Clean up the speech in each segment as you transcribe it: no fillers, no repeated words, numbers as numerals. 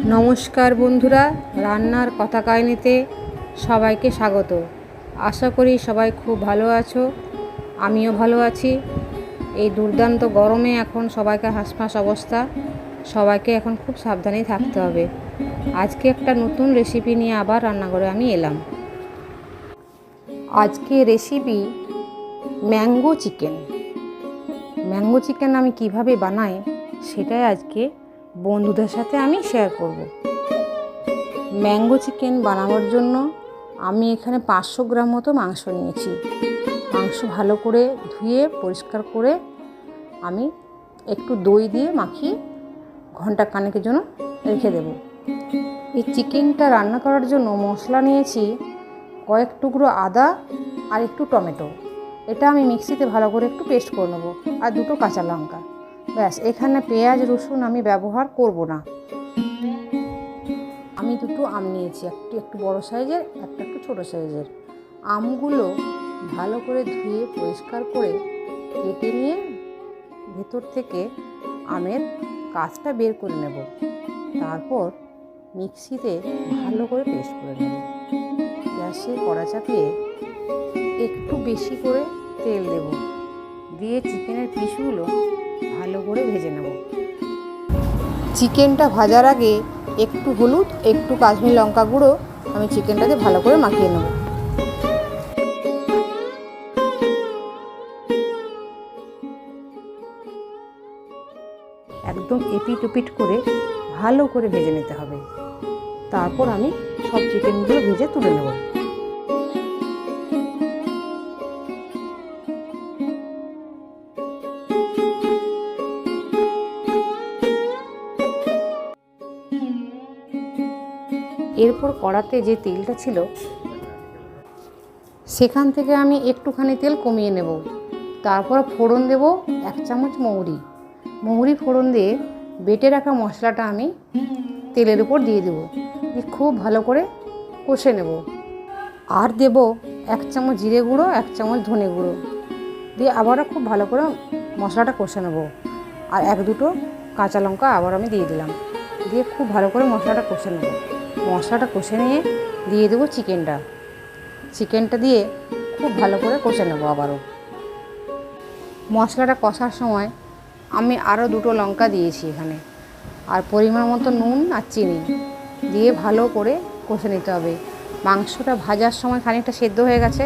নমস্কার বন্ধুরা, রান্নার কথা কাহিনীতে সবাইকে স্বাগত। আশা করি সবাই খুব ভালো আছো, আমিও ভালো আছি। এই দুর্দান্ত গরমে এখন সবাইকে হাঁসফাঁস অবস্থা, সবাইকে এখন খুব সাবধানেই থাকতে হবে। আজকে একটা নতুন রেসিপি নিয়ে আবার রান্নাঘরে আমি এলাম। আজকে recipe mango chicken. Mango chicken আমি কিভাবে বানাই সেটাই আজকে বন্ধুদের সাথে আমি শেয়ার করব। ম্যাঙ্গো চিকেন বানানোর জন্য আমি এখানে 500 গ্রাম মতো মাংস নিয়েছি। মাংস ভালো করে ধুয়ে পরিষ্কার করে আমি একটু দই দিয়ে মাখিয়ে ঘন্টা খানেকের জন্য রেখে দেব। এই চিকেনটা রান্না করার জন্য মশলা নিয়েছি কয়েক টুকরো আদা আর একটু টমেটো। এটা আমি মিক্সিতে ভালো করে একটু পেস্ট করে নেবো, আর 2টো কাঁচা লঙ্কা। ব্যাস, এখানে পেঁয়াজ রসুন আমি ব্যবহার করব না। আমি 2টো আম নিয়েছি, একটু বড় সাইজের, একটু ছোট সাইজের। আমগুলো ভালো করে ধুয়ে পরিষ্কার করে কেটে নিয়ে ভেতর থেকে আমের কাঁচটা বের করে নেব। তারপর মিক্সিতে ভালো করে পেস্ট করে নেব। গ্যাসে কড়া চাপিয়ে একটু বেশি করে তেল দেব, দিয়ে চিকেনের পিসগুলো ভালো করে ভেজে নেব। চিকেনটা ভাজার আগে একটু হলুদ, একটু কাশ্মীরি লঙ্কা গুঁড়ো আমি চিকেনটাতে ভালো করে মাখিয়ে নেব। একদম এপিট ওপিট করে ভালো করে ভেজে নিতে হবে। তারপর আমি সব চিকেনগুলো ভেজে তুলে নেব। এরপর কড়াতে যে তেলটা ছিল সেখান থেকে আমি একটুখানি তেল কমিয়ে নেব। তারপর ফোড়ন দেব 1 চামচ মৌরি ফোড়ন দিয়ে বেটে রাখা মশলাটা আমি তেলের উপর দিয়ে দেব। খুব ভালো করে কষে নেব। আর দেব 1 চামচ জিরে গুঁড়ো, 1 চামচ ধনে গুঁড়ো দিয়ে আবারও খুব ভালো করে মশলাটা কষে নেব। আর 1-2টো কাঁচা লঙ্কা আবার আমি দিয়ে দিলাম, দিয়ে খুব ভালো করে মশলাটা কষে নেব। মশলাটা কষে নিয়ে দিয়ে দেবো চিকেনটা দিয়ে খুব ভালো করে কষে নেব। আবারও মশলাটা কষার সময় আমি আরও 2টো লঙ্কা দিয়েছি এখানে, আর পরিমাণ মতো নুন আর চিনি দিয়ে ভালো করে কষে নিতে হবে। মাংসটা ভাজার সময় খানিকটা সেদ্ধ হয়ে গেছে,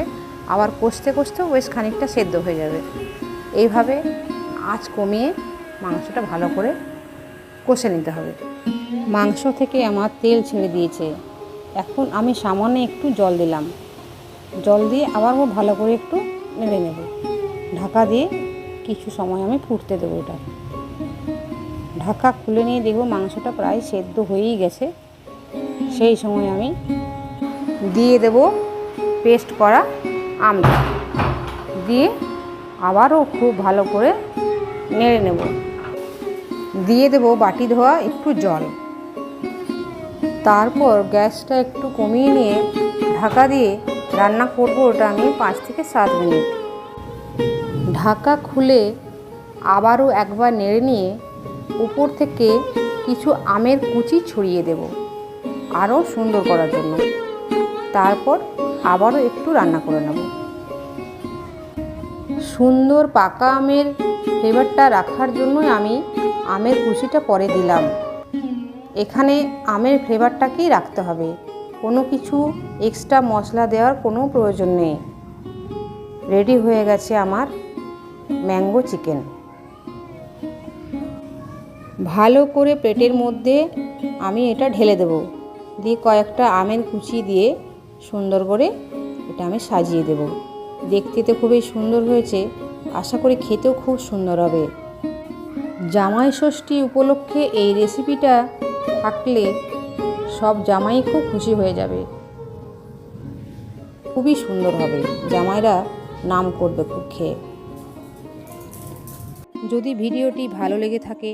আবার কষতেও বেশ খানিকটা সেদ্ধ হয়ে যাবে। এইভাবে আঁচ কমিয়ে মাংসটা ভালো করে কষে নিতে হবে। মাংস থেকে আমার তেল ছেড়ে দিয়েছে। এখন আমি সামান্য একটু জল দিলাম, জল দিয়ে আবার ভালো করে একটু নেড়ে নেব। ঢাকা দিয়ে কিছু সময় আমি ফুটতে দেবো। এটা ঢাকা খুলে নিয়ে দেখব মাংসটা প্রায় সেদ্ধ হয়েই গেছে। সেই সময় আমি দিয়ে দেব পেস্ট করা আমটা, দিয়ে আবারও খুব ভালো করে নেড়ে নেব। দিয়ে দেব বাটি ধোয়া একটু জল। তারপর গ্যাসটা একটু কমিয়ে নিয়ে ঢাকা দিয়ে রান্না করব ওটা আমি 5 থেকে 7 মিনিট। ঢাকা খুলে আবারও একবার নেড়ে নিয়ে উপর থেকে কিছু আমের কুচি ছড়িয়ে দেব আরও সুন্দর করার জন্য। তারপর আবারও একটু রান্না করে নেব। সুন্দর পাকা আমের ফ্লেভারটা রাখার জন্যই আমি আমের কুচিটা পরে দিলাম। এখানে আমের ফ্লেভারটাকেই রাখতে হবে, কোনো কিছু এক্সট্রা মশলা দেওয়ার কোনো প্রয়োজন নেই। রেডি হয়ে গেছে আমার ম্যাঙ্গো চিকেন। ভালো করে প্লেটের মধ্যে আমি এটা ঢেলে দেব, দিয়ে কয়েকটা আমের কুচি দিয়ে সুন্দর করে এটা আমি সাজিয়ে দেব। দেখতে তো খুবই সুন্দর হয়েছে, আশা করি খেতেও খুব সুন্দর হবে। জামাই ষষ্ঠী উপলক্ষে এই রেসিপিটা থাকলে সব জামাই খুব খুশি হয়ে যাবে। খুবই সুন্দর হবে, জামাইরা নাম করবে খুব খেয়ে। যদি ভিডিওটি ভালো লেগে থাকে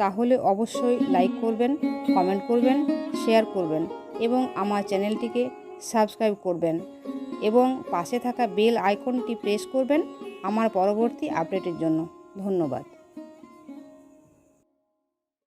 তাহলে অবশ্যই লাইক করবেন, কমেন্ট করবেন, শেয়ার করবেন এবং আমার চ্যানেলটিকে সাবস্ক্রাইব করবেন এবং পাশে থাকা বেল আইকনটি প্রেস করবেন আমার পরবর্তী আপডেটের জন্য। ধন্যবাদ।